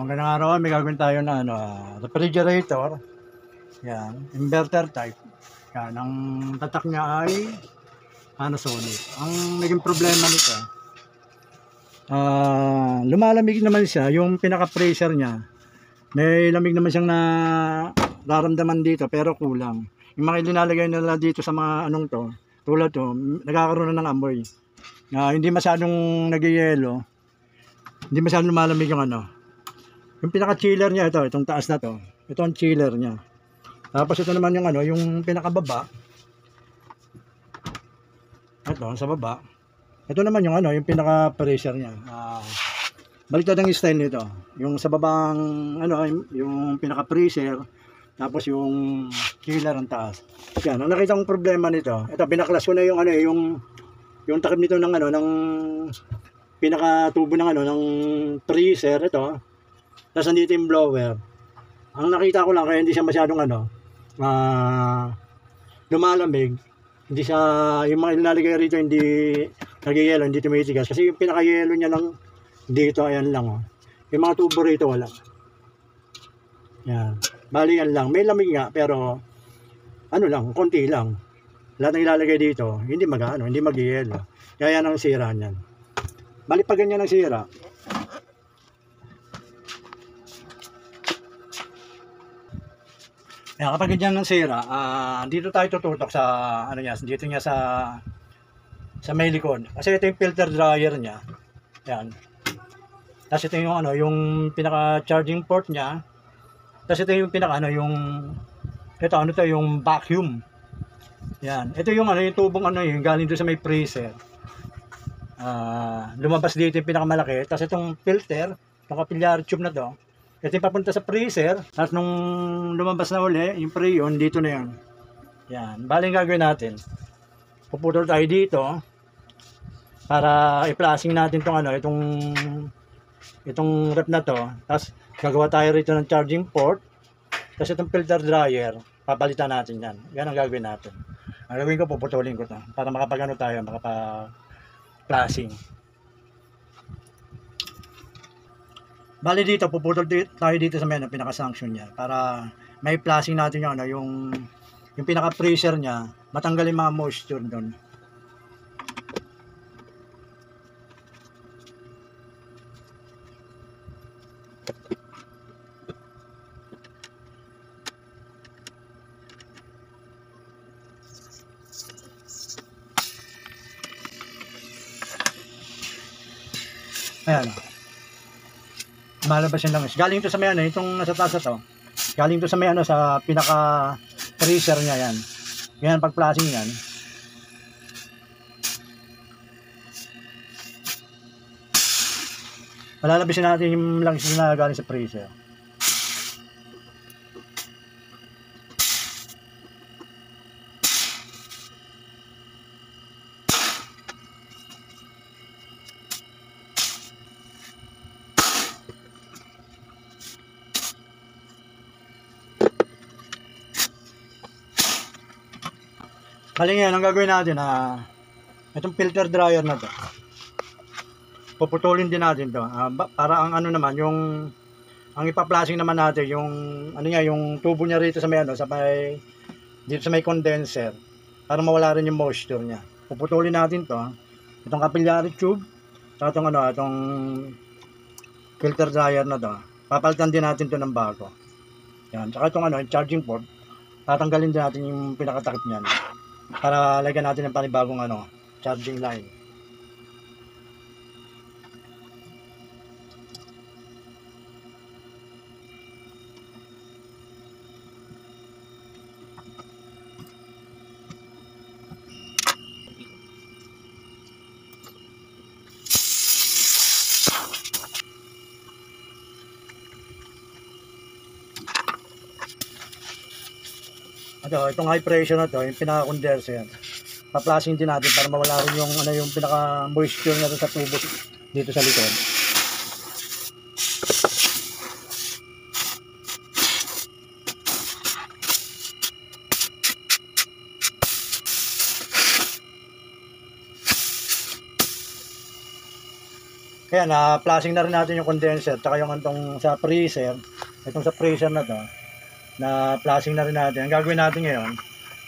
Magandang araw, may gagawin tayo na refrigerator. Yan, inverter type. Yan, ang tatak niya ay Panasonic. Ang naging problema nito, lumalamig naman siya, yung pinaka-pressure niya. May lamig naman siyang nararamdaman dito, pero kulang. Yung mga ilinalagay nila dito sa mga tulad to, nagkakaroon na ng amoy. Hindi masyadong nagyayelo, hindi masyadong lumalamig yung yung pinaka-chiller niya itong taas na to. Ito ang chiller niya. Tapos ito naman yung yung pinakababa. Ito sa baba. Ito naman yung yung pinaka-pressure niya. Baliktad ang style nito. Yung sa babang yung pinaka-pressure, tapos yung chiller ang taas. Yan, ang nakita kong problema nito. Ito binaklas ko na yung yung takip nito ng ng pinaka-tubo ng ng freezer ito. Tapos nandito yung blower. Ang nakita ko lang kaya hindi siya masyadong lumalamig. Hindi siya, yung mga ilalagay rito hindi nagyayelo, hindi tumitigas. Kasi yung pinaka-yelo niya lang dito, ayan lang oh. Yung mga tubo rito wala. Yan. Bali yan lang. May lamig nga pero lang, konti lang. Lahat ng ilalagay dito, hindi hindi magyayelo. Kaya yan ang sira niyan. Bali pag ganyan ang sira. Kaya kapag ganyan ng sira, dito tayo tututok sa dito niya sa may likod. Kasi ito yung filter dryer niya. Yan. Tapos ito yung yung pinaka charging port niya. Tapos ito yung pinaka yung vacuum. Yan. Ito yung yung tubong yung galing doon sa may freezer. Lumabas dito yung pinakamalaki. Tapos itong filter, itong capillary tube na to. Ito yung papunta sa freezer. Tapos nung lumabas na uli, yung freon, dito na yan. Yan. Bali gagawin natin. Puputol tayo dito para i-flashing natin itong rep na to. Tapos gagawa tayo rito ng charging port. Tapos itong filter dryer, papalitan natin yan. Yan ang gagawin natin. Ang gagawin ko, puputulin ko to para makapag-flashing. Bali dito, puputol tayo dito sa pinaka-sanction niya para may flashing natin yung pinaka-freezer niya, matanggal yung mga moisture doon. Ayan. Malabas yung langis. Galing to sa may itong nasa taas to. Galing to sa may sa pinaka freezer niya yan. Yan pag flashing yan. Malalabisin natin yung langis na galing sa freezer. Bali ngayon, ang gagawin natin itong filter dryer na to, puputulin din natin to para ang naman ang ipa-flashing naman natin yung yung tubo niya rito sa may dito sa may condenser para mawala rin yung moisture niya. Puputulin natin to itong capillary tube at itong filter dryer na to. Papalitan din natin to ng bago. Yan, saka itong charging port, tatanggalin din natin yung pinakatakip niyan para lagyan natin ng panibagong charging line. Itong high pressure na to, yung pinaka-condenser, pa-flashing din natin para mawala rin yung pinaka-moisture na sa tubo dito sa likod. Kaya na-flashing na rin natin yung condenser tsaka yung antong sa freezer. Itong sa freezer na to, na flashing na rin natin. Ang gagawin natin ngayon,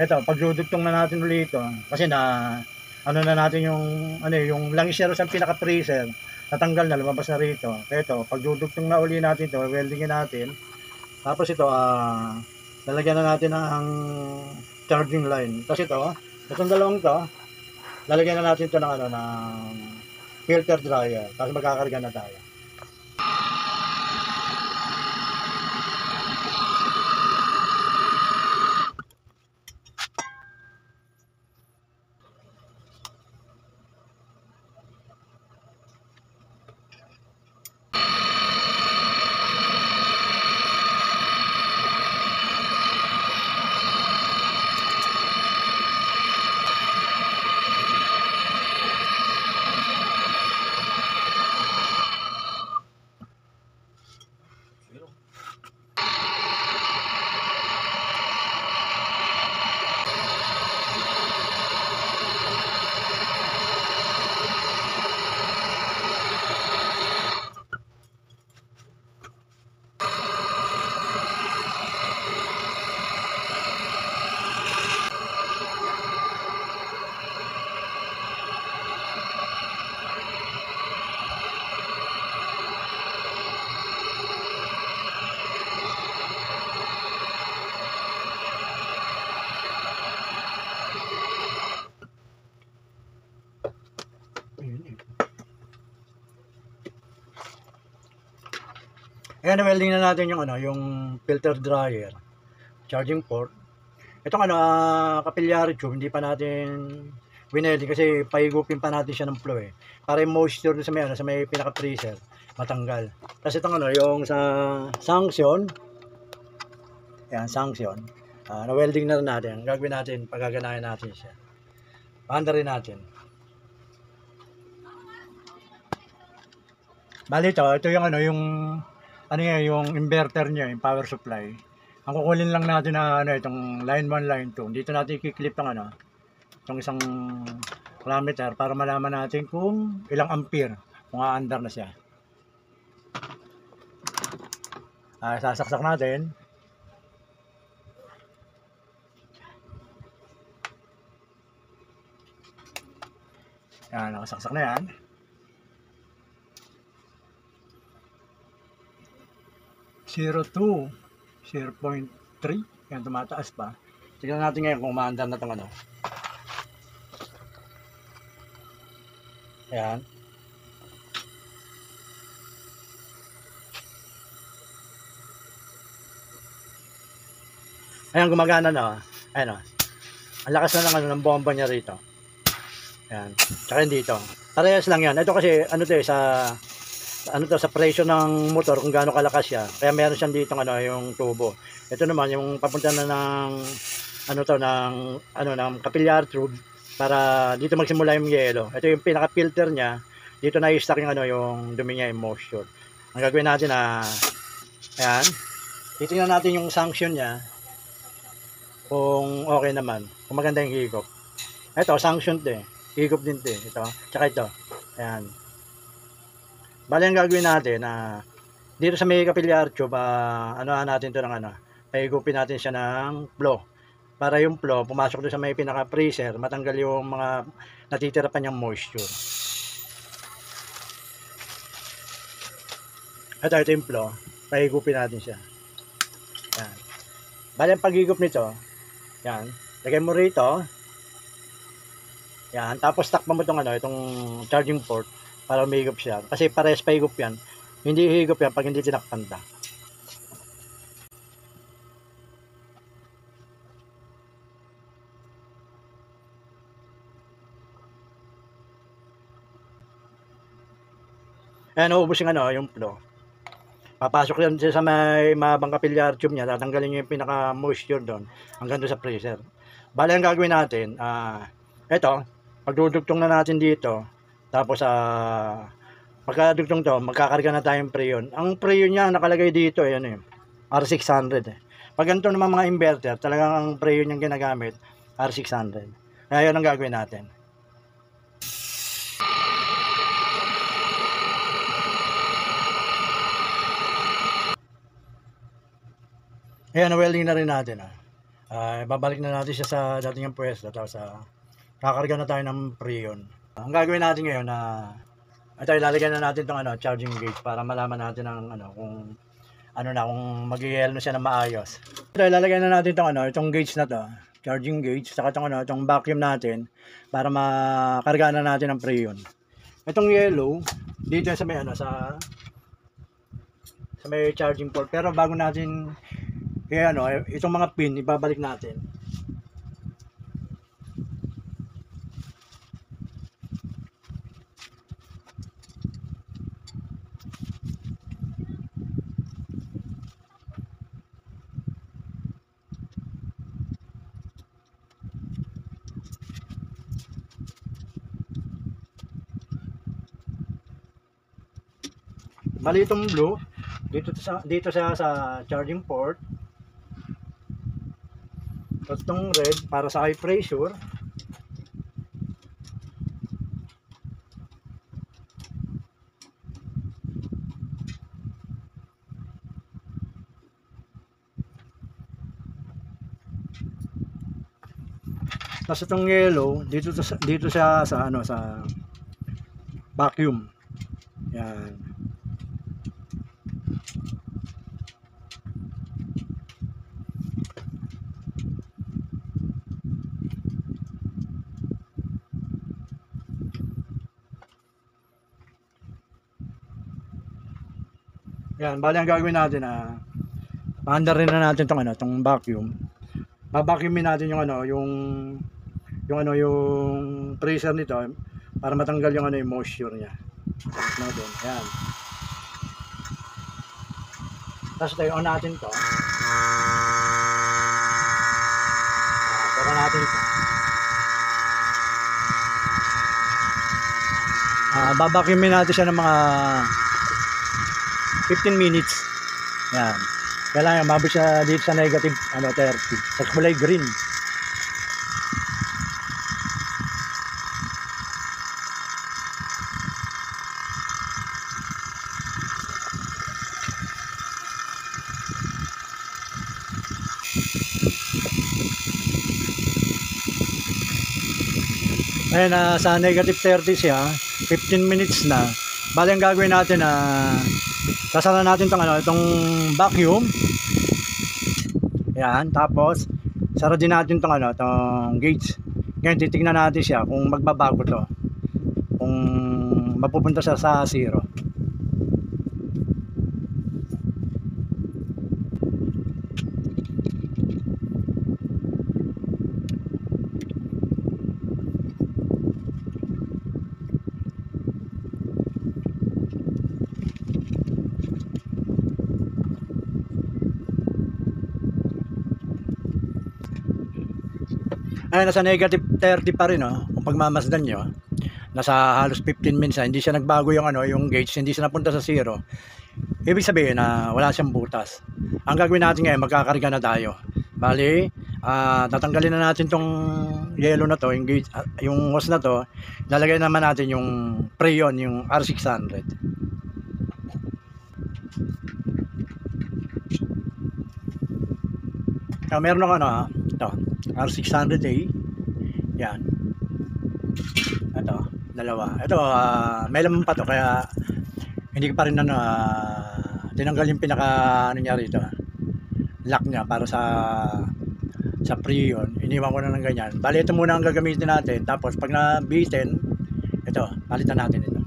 ito, pagdudugtong na natin ulit ito kasi na ano na natin yung yung langis niya sa pinaka freezer, natanggal na, lumabas na rito. Kaya ito, pagdudugtong na uli natin ito, weldingin natin. Tapos ito, lalagyan na natin ang charging line. Tapos itong dalawang to, lalagyan na natin ito ng ng filter dryer. Tapos magkakarga na tayo. Ayan, welding na natin yung yung filter dryer, charging port. Itong capillary tube, hindi pa natin winelding kasi paigupin pa natin siya ng flow para yung moisture sa may pinaka freezer matanggal. Tapos itong yung sa sanction. Ayan, sanction. Na welding na rin natin. Ang gagawin natin, pagaganahin natin siya. Paanda rin natin. Bali ito yung yung inverter niya, yung power supply. Ang kukunin lang natin na itong line 1, line 2. Dito natin i-clip itong isang parameter para malaman natin kung ilang ampere, kung aandar na siya. Sasaksak natin. Yan, nakasaksak na yan. 0.2, 0.3, yan tumataas pa. Tignan natin ngayon kung umaandar na itong Ayan. Ayan, gumagana na. Ayan ang lakas na ng bomba niya rito. Ayan. Tsaka dito. Parehas lang yan. Ito kasi sa presyo ng motor kung gaano kalakas siya. Kaya meron siyang dito yung tubo. Ito naman yung papunta na ng ng capillary tube para dito magsimula yung yelo. Ito yung pinaka-filter niya. Dito na i-stack yung dumi niya, yung moisture. Ang gagawin natin ayan. Titingnan natin yung sanction niya kung okay naman. Kung maganda yung higop. Ito, sanction higop din ito. Tsaka ito. Ayan. Bali ang gagawin natin dito sa may capillary tube, natin ito ng paigupin natin siya ng flow. Para yung flow pumasok doon sa may pinaka freezer, matanggal yung mga natitira pa niyang moisture. Ito yung flow, paigupin natin siya. Yan. Bali ang pag-higup nito, yan, lagay mo rito. Yan, tapos takpan mo itong charging port para umihigop siya. Kasi parehas pa higop yan. Hindi higop yan pag hindi tinakpan ta. Ayan, uubos yung flow. Papasok yan sa may mabang capillary tube niya. Tatanggalin nyo yung pinaka-moisture doon hanggang doon sa freezer. Bale, ang gagawin natin, ito, pagdudugtong na natin dito. Tapos pagkadugtong to, magkakarga na tayong preyon. Ang preyon niya nakalagay dito R600 Pag ganito naman mga inverter, talagang ang preyon niyang ginagamit R600. Kaya yun ang gagawin natin. Ayan, na-welding na rin natin. Babalik na natin siya sa dating yung pwesto. Tapos kakarga na tayo ng Freon. Ang gagawin natin ngayon ito, ilalagay na natin itong charging gauge para malaman natin kung kung mag-i-yellow siya na maayos. Ito, ilalagay na natin itong gauge na to, charging gauge, saka itong vacuum natin para makarga na natin ng Freon. Itong yellow dito sa may sa may charging port. Pero bago natin itong mga pin ibabalik natin. Bali itong blue dito sa charging port. Tapos itong red para sa high pressure. Tapos itong yellow dito siya sa vacuum. Yan. Yan, bali ang gagawin natin paandar rin na natin tong vacuum. Babacuumin natin yung pressure nito para matanggal yung yung moisture niya. Natin. Yan. Tapos tayo on natin to. Para natin ito. Babacuumin natin siya ng mga 15 minutes. Yan. Kailangan mabot siya dito sa negative 30. Sa kulay green. Ayan, sa negative 30 siya, 15 minutes na. Bali ang gagawin natin sasara natin itong vacuum. Yan, tapos sara din natin tong gauge. Ngayon titingnan natin siya kung magbabago to. Kung mapupunta siya sa zero. Ay, nasa negative 30 pa rin kung pagmamasdan nyo. Nasa halos 15 minutes hindi siya nagbago yung gauge, hindi siya napunta sa zero. Ibig sabihin na wala siyang butas. Ang gagawin natin ngayon, magkakarga na tayo. Bali, tatanggalin na natin tong yellow na to, yung gauge, yung hose na to. Lalagay naman natin yung Freon, yung R600. Meron ng ito, R600A. Yan. Ito, dalawa. Ito, may laman pa to, kaya hindi pa rin tinanggal yung pinaka niya rito. Lock niya para sa Freon. Iniwan ko na ng ganyan. Bali, ito muna ang gagamitin natin. Tapos pag nabitin, ito, palitan natin ito.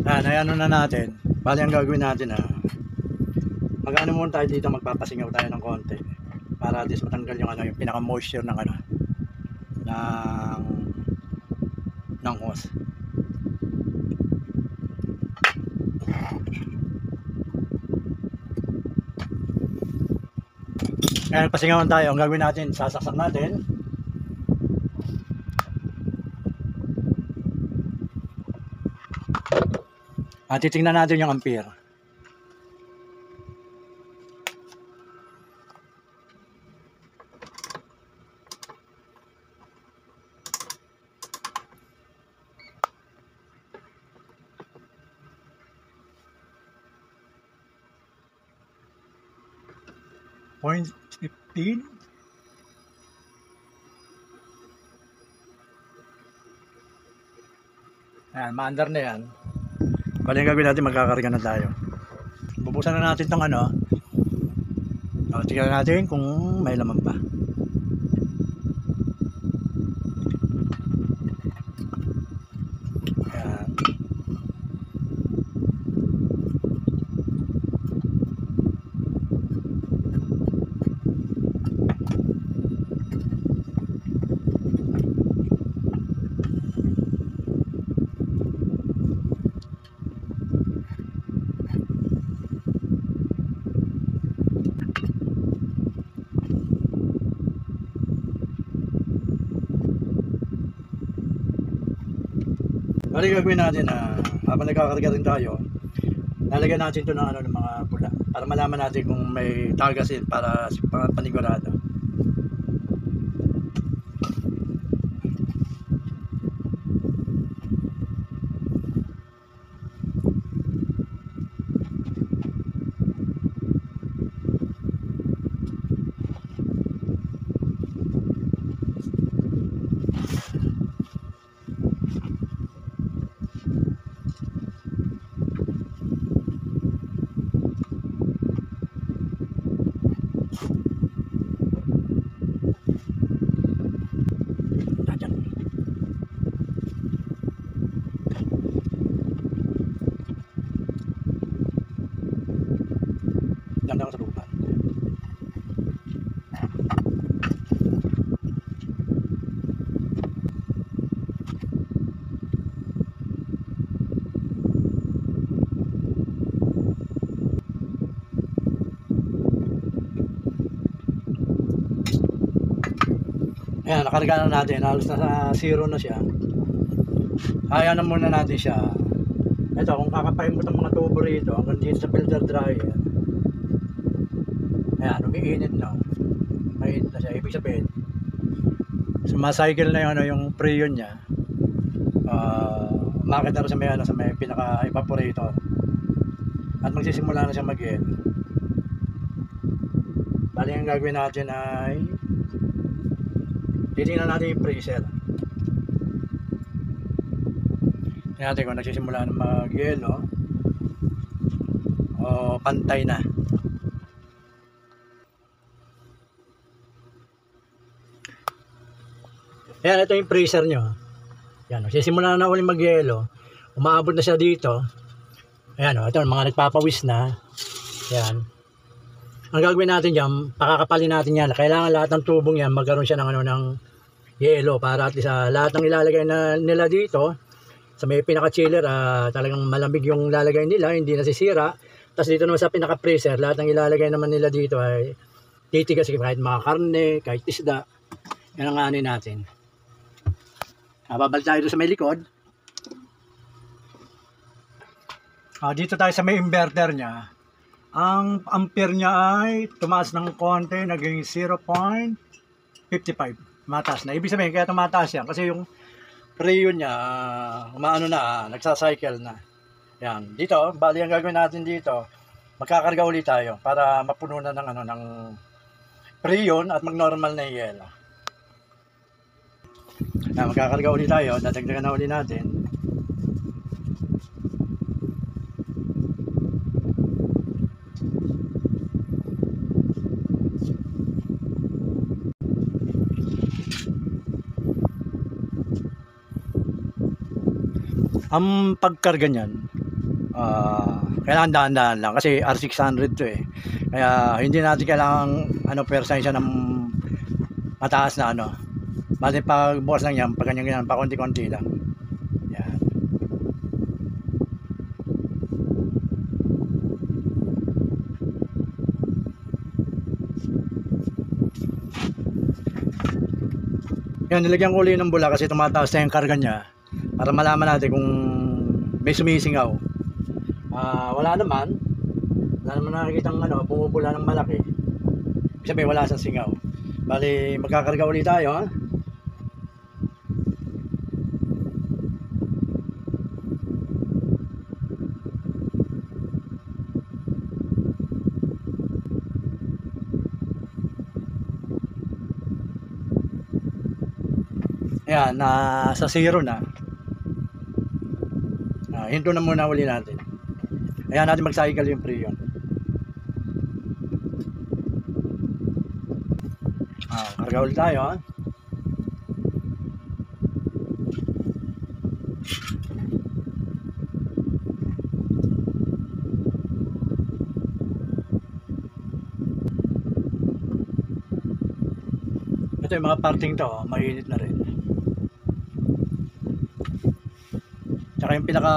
Ayan na natin. Bali ang gagawin natin mag-ano muna tayo dito, magpapasingaw tayo ng konti para at least matanggal yung pinaka moisture ng ng hose. Ayan, pasingawan tayo. Ang gagawin natin, sasaksak natin. At titingnan natin yung ampere. 0.15. Ayan, maandar na yan. Bali yung gagawin natin, magkakarga na tayo. Bubuksan na natin tong ano. O, tingnan natin kung may laman pa. Ayan. Bali gagawin natin na habang nagkakarga rin tayo, lalagyan natin ito ng ano ng mga pula para malaman natin kung may tagasil para panigurado. Ganda ko sa lupa. Ayan, nakarga na natin. Halos nasa 0 na siya. Kaya na muna natin siya. Ito, kung kakapain mo itong mga tubo rito hanggang dito sa filter dryer. Ayan, umiinit na. Mainit na siya. Ibig sabihin, sumacycle na yung, ano, yung preyon niya. Makita na sa may pinaka-evaporator. At magsisimula na siya mag-heat. Bali, ang gagawin natin ay titingnan natin yung freezer. Tingnan natin kung nagsisimula na mag-yelo o pantay na. Ayan, ito yung freezer nyo. Ayan, nagsisimula na ulit mag-yelo. Umaabot na siya dito. Ayan, ito mga nagpapawis na. Ayan. Ang gagawin natin dyan, pakakapalin natin yan. Kailangan lahat ng tubong yan magkaroon siya ng, ano, ng yelo para at least lahat ng ilalagay na nila dito sa may pinaka-chiller, talagang malamig yung lalagay nila, hindi nasisira. Tapos dito naman sa pinaka-freezer, lahat ng ilalagay naman nila dito ay titigas kahit mga karne, kahit isda. Yan ang anin natin. Babalik tayo sa may likod. Dito tayo sa may inverter niya. Ang ampere niya ay tumaas ng konti, naging 0.55. Mataas na. Ibig sabihin, kaya tumataas yan. Kasi yung preyon niya, umaano na, nagsacycle na. Yan. Dito, bali ang gagawin natin dito, magkakarga ulit tayo para mapuno na ng, ano, ng preyon at mag-normal na yelo. Yan, magkakarga ulit tayo, dadagdagan na ulit natin. Ang pagkarga niyan, kailangan dahan-dahan lang kasi R600 to eh. Kaya hindi natin kailangan persahin siya ng mataas na ano. Bali pag bukas lang yan, pag ganyan pa konti-konti lang. Yan. Yan, nilagyan ko ulit ng bula kasi tumataas na yung karga niya. Para malaman natin kung may sumisingaw. Wala naman nakikita ng bumubula ng malaki. Ibig sabihin wala siyang singaw. Bali magkakarga ulit tayo, ha. Ayan, sa zero na. Hinto na muna uli natin. Ayan natin mag-cycle yung Freon. Karga ulit tayo ha. Ito yung mga parting to, mainit na rin. Tsaka yung pinaka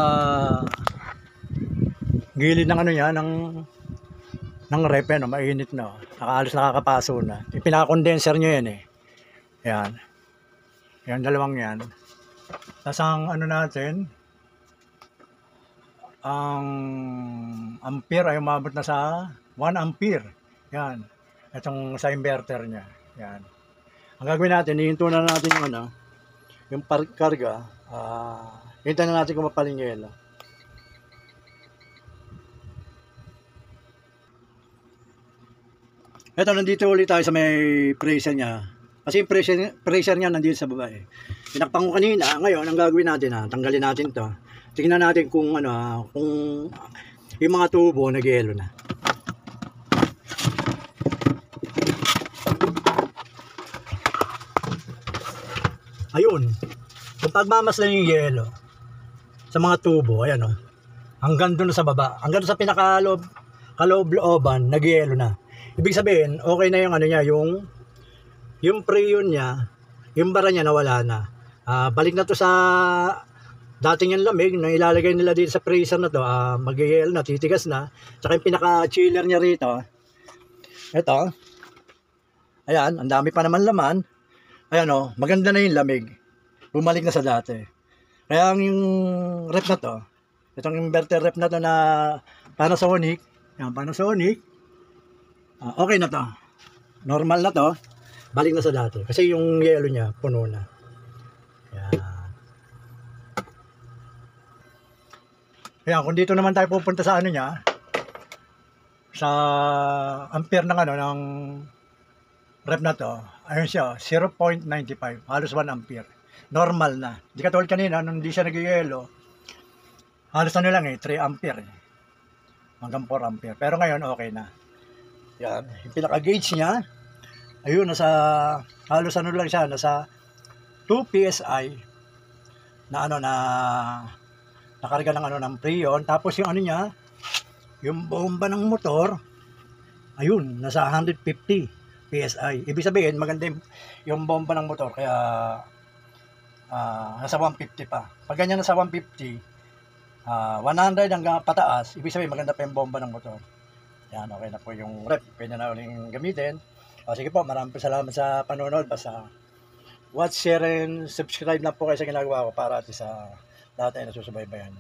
gilid ng ano niya, ng rep, ano, mainit na. Halos nakakapaso na. Yung pinaka-condenser nyo yan eh. Yan. Yan, dalawang yan. Tapos ang ano natin, ang ampere ay umabot na sa 1 ampere. Yan. Itong sa inverter niya. Yan. Ang gagawin natin, ihinto na natin yung ano, yung karga. Hintayin na natin kung mapaling yelo. Ito, nandito ulit tayo sa may pressure niya. Kasi yung pressure niya nandito sa baba eh. Pinakpang ko kanina, ngayon ang gagawin natin tanggalin natin to. Tingnan natin kung ano, kung yung mga tubo nag-yelo na. Ayun. Kung pagmamasdan yung yelo sa mga tubo, ayan o. Hanggang doon sa baba, hanggang doon sa kaloob-looban, nag-yelo na. Ibig sabihin, okay na yung ano niya, yung Freon niya, yung bara niya nawala na. Balik na to sa dating yung lamig na ilalagay nila dito sa freezer na to, mag-yelo na, titigas na. Tsaka yung pinaka-chiller niya rito, ito, ayan, ang dami pa naman laman. Ayan o, maganda na yung lamig. Bumalik na sa dati. Kaya yung rep na to, itong inverter rep na to na Panasonic, yan, Panasonic, okay na to. Normal na to. Balik na sa dati. Kasi yung yelo niya, puno na. Yan. Kaya kung dito naman tayo pupunta sa ano niya, sa ampere ng ano, ng rep na to, ayun siya, 0.95, halos 1 ampere. Normal na. Di katulad kanina, nung hindi siya nag-yelo, halos ano lang 3 ampere. Hanggang 4 ampere. Pero ngayon, okay na. Yan. Yung pinaka-gauge niya, ayun, halos ano lang siya, nasa 2 PSI na ano, nakarga ng ano, ng Freon. Tapos yung ano niya, yung bomba ng motor, ayun, nasa 150 PSI. Ibig sabihin, maganda yung bomba ng motor, kaya nasa 150 pa. Pag ganyan nasa 150, 100 hanggang pataas, ibig sabihin maganda pa yung bomba ng motor. Yan, okay na po yung rep. Pwede na uling gamitin. Sige po, maraming salamat sa panonood. Basta watch, share, and subscribe na po kayo sa ginagawa ko para at sa lahat ay nasusubaybayan.